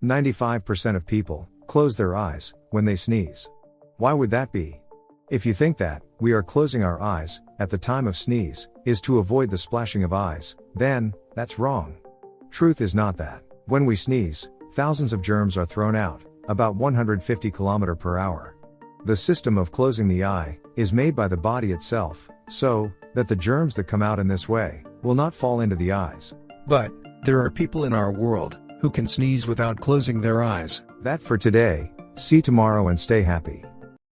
95% of people close their eyes when they sneeze. Why would that be? If you think that we are closing our eyes at the time of sneeze is to avoid the splashing of eyes, then that's wrong. Truth is not that. When we sneeze, thousands of germs are thrown out, about 150 km/h. The system of closing the eye is made by the body itself, so that the germs that come out in this way will not fall into the eyes. But there are people in our world who can sneeze without closing their eyes. That for today. See tomorrow and stay happy.